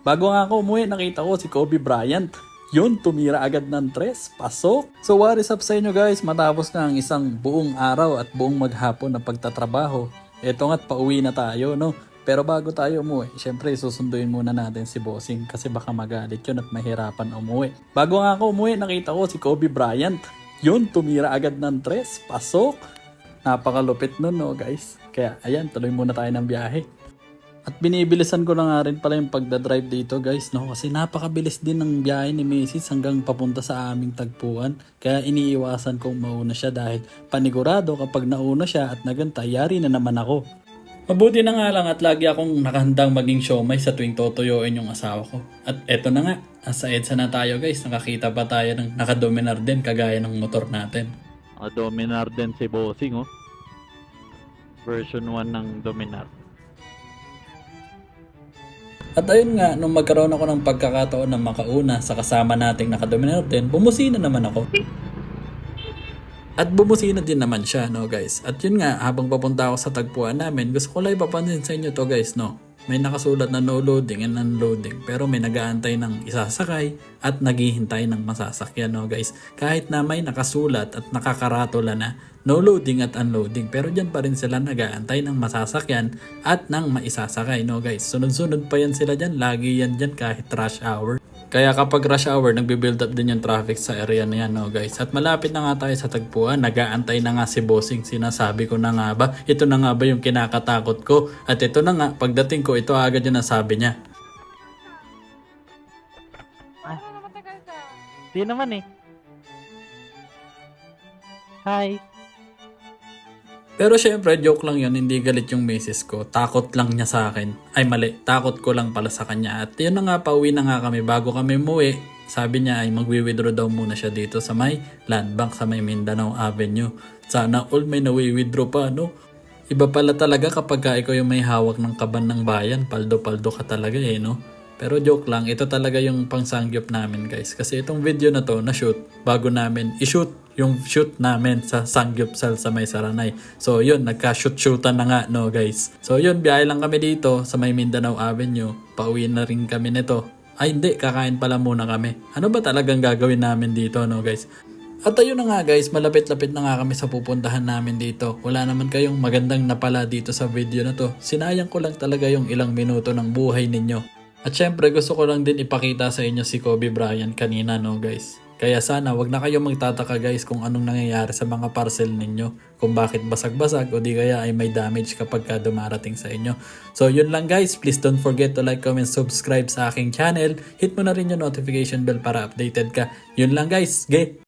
Bago nga ako umuwi, nakita ko si Kobe Bryant. Yun, tumira agad ng 3, pasok. So what is up sa inyo guys? Matapos na ang isang buong araw at buong maghapon na pagtatrabaho. Eto nga't pauwi na tayo, no? Pero bago tayo umuwi, syempre susunduin muna natin si Bossing kasi baka magalit yun at mahirapan umuwi. Bago nga ako umuwi, nakita ko si Kobe Bryant. Yun, tumira agad ng 3, pasok. Napakalupit nun, no guys? Kaya ayan, tuloy muna tayo ng biyahe. At binibilisan ko na nga rin pala yung pagdadrive dito guys, no? Kasi napakabilis din ng biyahe ni Mrs. hanggang papunta sa aming tagpuan. Kaya iniiwasan kong mauna siya dahil panigurado kapag nauna siya at nagantay, yari na naman ako. Mabuti na nga lang at lagi akong nakahandang maging siomay sa tuwing tutuyuin yung asawa ko. At eto na nga, nasa EDSA na tayo guys. Nakakita pa tayo ng nakadominar din kagaya ng motor natin. Dominar din si Bossing, oh. Version 1 ng Dominar. At ayun nga, nung magkaroon ako ng pagkakataon na makauna sa kasama nating nakadominar din, bumusina naman ako. At bumusina din naman siya, no guys. At yun nga, habang papunta ako sa tagpuan namin, gusto ko lang ipapansin sa inyo to guys, no. May nakasulat na no loading and unloading, pero may nag-aantay ng isasakay at naghihintay ng masasakyan, no guys. Kahit na may nakasulat at nakakaratula na no loading at unloading, pero dyan pa rin sila nag-aantay ng masasakyan at ng maisasakay, no guys. Sunod-sunod pa yan sila dyan, lagi yan dyan kahit rush hour. Kaya kapag rush hour, nagbe-build up din yung traffic sa area na yan, no guys. At malapit na nga tayo sa tagpuan, nag-aantay na nga si Bossing. Sinasabi ko na nga ba, ito na nga ba yung kinakatakot ko? At ito na nga, pagdating ko, ito agad yung nasabi niya. Di naman eh. Hi. Pero syempre, joke lang yun, hindi galit yung misis ko. Takot lang niya sa akin. Ay mali, takot ko lang pala sa kanya. At yun na nga, pauwi na nga kami. Bago kami umuwi, sabi niya ay magwi-withdraw daw muna siya dito sa may land bank sa may Mindanao Avenue. Sana all may nawi-withdraw pa, no? Iba pala talaga kapag ikaw yung may hawak ng kaban ng bayan. Paldo-paldo ka talaga eh, no? Pero joke lang, ito talaga yung pangsangyup namin guys. Kasi itong video na to, na-shoot, bago namin i-shoot yung shoot namin sa Sangyupsal sa may Saranay. So yun, nagka-shoot-shootan na nga, no guys. So yun, biyahe lang kami dito sa may Mindanao Avenue. Pauwi na rin kami nito. Ay hindi, kakain pala muna kami. Ano ba talagang gagawin namin dito, no guys? At ayun na nga guys, malapit-lapit na nga kami sa pupuntahan namin dito. Wala naman kayong magandang napala dito sa video na to. Sinayang ko lang talaga yung ilang minuto ng buhay ninyo. At syempre gusto ko lang din ipakita sa inyo si Kobe Bryant kanina, no guys. Kaya sana wag na kayong magtataka guys kung anong nangyayari sa mga parcel ninyo. Kung bakit basag-basag o di kaya ay may damage kapag dumarating sa inyo. So yun lang guys, please don't forget to like, comment, subscribe sa aking channel. Hit mo na rin yung notification bell para updated ka. Yun lang guys,